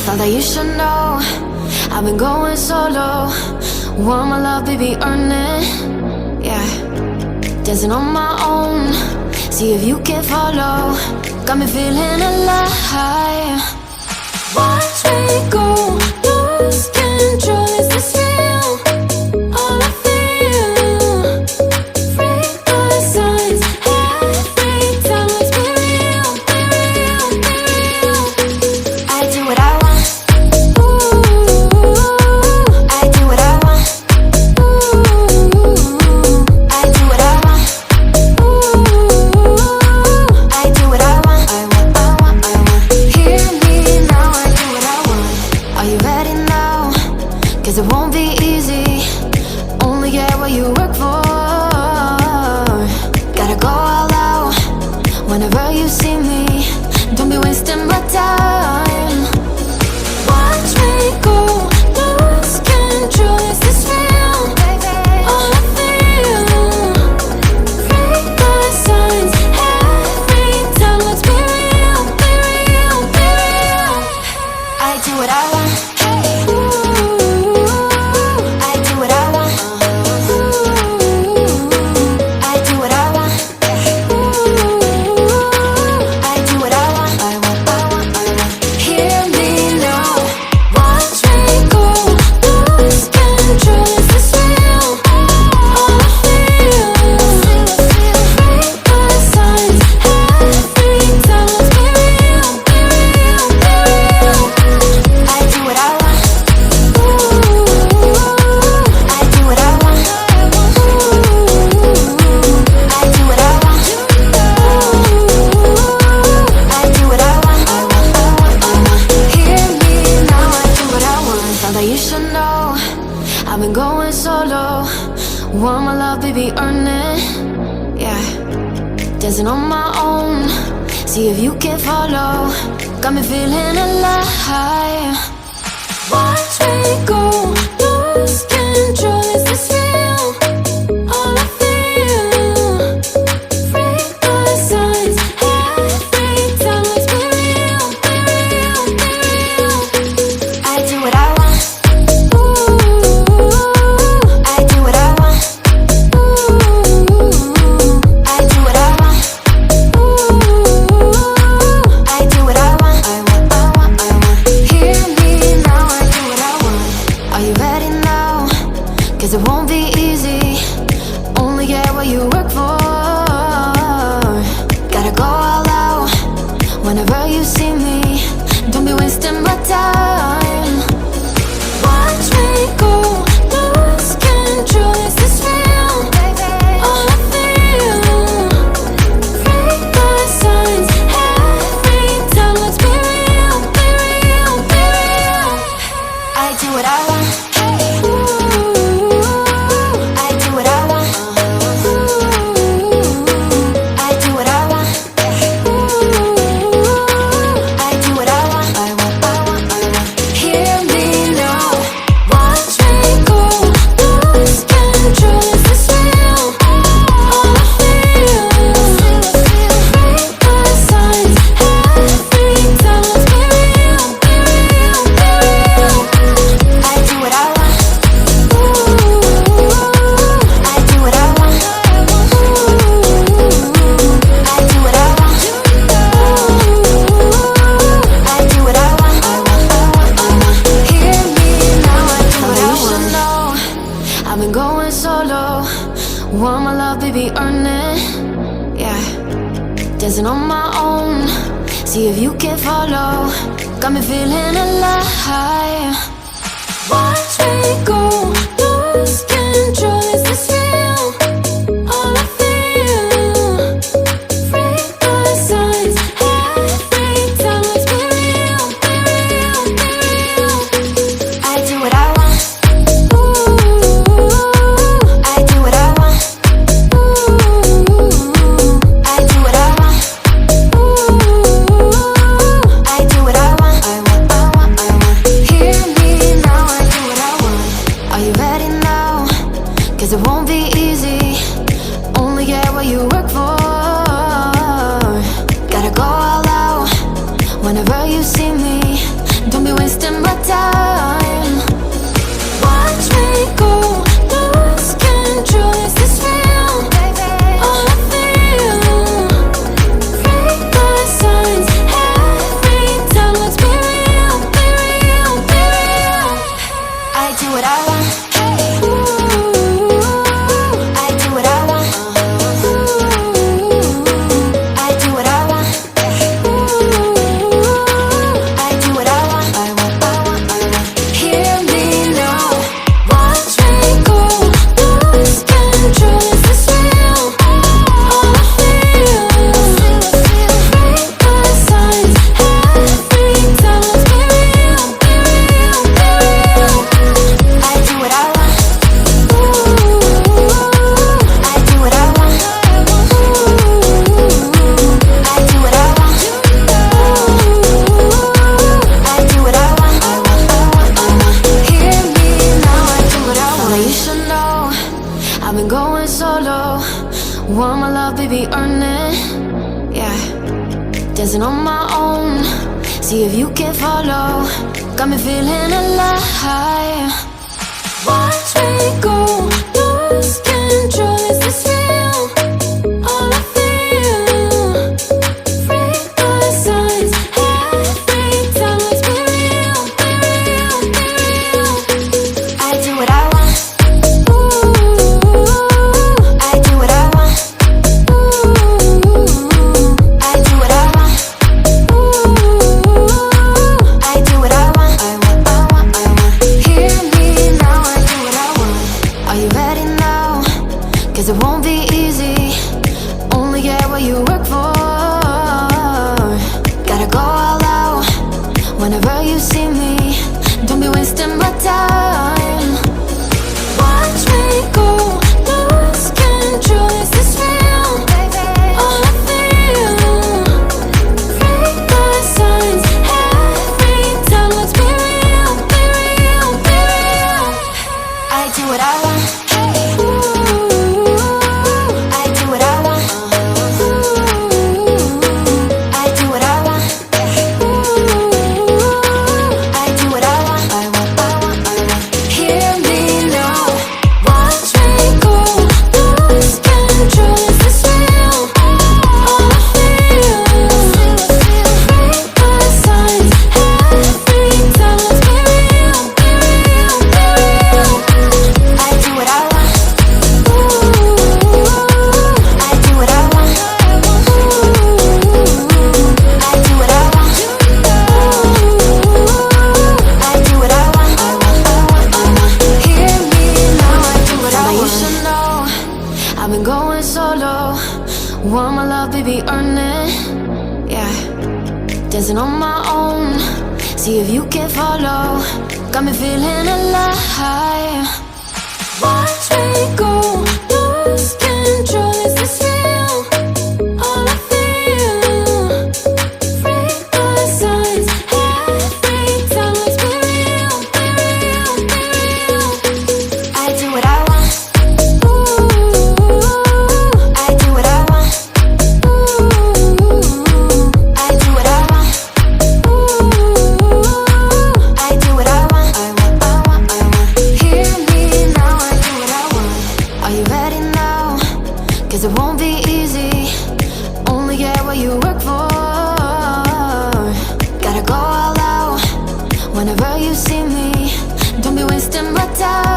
Thought that you should know I've been going solo. Want my love, baby, earn it. Yeah, dancing on my own. See if you can follow. Got me feeling alive. Watch me go, lose control. Is this real? All I feel. Break the signs. Every time, let's be real, be real, be real. I do what I want. Ooh, I do what I want. Ooh, I do what I want. Ooh, I do what I want. I want, I want, I want. Hear me now, I do what I want. Are you ready now? 'Cause it won't be easy. Only get what you work for. Gotta go all out whenever you see me. Don't be wasting my time. Watch me go, lose control. Is this real? All I feel. Break the signs. Every time, let's be real, be real, be real. I do what I want. Ooh, I do what I want. Ooh, I do what I want. Ooh, I do what I want. I want, I want, I want. Hear me now. Watch me go, lose control. Is this real? All I feel. Break the signs. Every time, let's be real, be real, be real. I do what I want. Ooh, I do what I want. Ooh, I do what I want. Ooh, I do what I want. I want, I want, I want. Hear me now, I do what I want. Thought that you should know I've been going solo. Want my love, baby, earn it. Yeah, dancing on my own. See if you can follow. Got me feeling alive. Watch me go, lose control. Is this real? All I feel. Break the signs. Every time, let's be real, be real, be real. I do what I want. Ooh, I do what I want. Ooh, I do what I want. Ooh, I do what I want. I want, I want, I want. Hear me now, I do what I want. Are you ready now? 'Cause it won't be easy. Only get what you work for. Gotta go all out whenever you see me. Don't be wasting my time. Watch me go, lose control. Is this real? All I feel. Break the signs. Every time, let's be real, be real, be real. I do what I want. Ooh, I do what I want. Ooh, I do what I want. Ooh, I do what I want. I want, I want, I want. Hear me now. Watch me go, lose control. Is this real? All I feel. Break the signs. Every time, let's be real, be real, be real. I do what I want. Ooh, I do what I want. Ooh, I do what I want. Ooh, I do what I want. I want, I want, I want. Hear me now, I do what I want. Know I've been going solo. Want my love, baby, earn it. Yeah, dancing on my own. See if you can follow. Got me feeling alive. Watch me go, lose control. Is this real? All I feel. Break the signs. Every time, let's be real, be real, be real. I do what I want. Ooh, I do what I want. Ooh, I do what I want. Ooh, I do what I want. I want, I want, I want. Hear me now, I do what I want. Are you ready now? 'Cause it won't be easy. Only get what you work for. Gotta go all out whenever you see me. Don't be wasting time. Watch me go, lose control. Is this real? All I feel. Break the signs every time. Let's be real, be real, be real. I do what I want. I do what I want. I do what I want. I do what I want. I want, I want, I want. Hear me now. Watch me go, lose control. Is this real? All I feel. Break the signs every time. Let's be real, be real, be real. I do what I want. I do what I want. I do what I want. I do what I want. I want, I want, I want. Hear me now. I do what I want. Now you should know I've been going solo. Want my love, baby, earn it. Yeah, dancing on my own. See if you can follow. Got me feeling alive. Watch me go, lose control. Is this real? All I feel. Break the signs every time. Let's be real, be real, be real. I do what I want. I do what I want. I do what I want. I do what I want. I want, I want, I want. Hear me now. I do what I want. Are you ready now? 'Cause it won't be easy. Only get what you work for. Gotta go all out whenever you see me. Don't be wasting my time. Watch me go, lose control. Is this real? All I feel. Break the signs every time. Let's be real, be real, be real. I do what I want. I do what I want. I do what I want. I do what I want. I want, I want, I want. Hear me now. Watch me go, lose control. Is this real? All I feel. Break the signs every time. Let's be real, be real, be real. I do what I want. I do what I want. I do what I want. I do what I want. I want, I want, I want. Hear me now. I do what I want. Now you should know I've been going solo. Want my love, baby, earn it. Yeah, dancing on my own. See if you can follow. Got me feeling alive. Watch me go, lose control. Is this real? All I feel. Break the signs every time. Let's be real, be real, be real. I do what I want. I do what I want. I do what I want. I do what I want. I want, I want, I want. Hear me now. I do what I want. Are you ready now? 'Cause it won't be easy. Only get what you work for. Gotta go all out whenever you see me. Don't be wasting my time.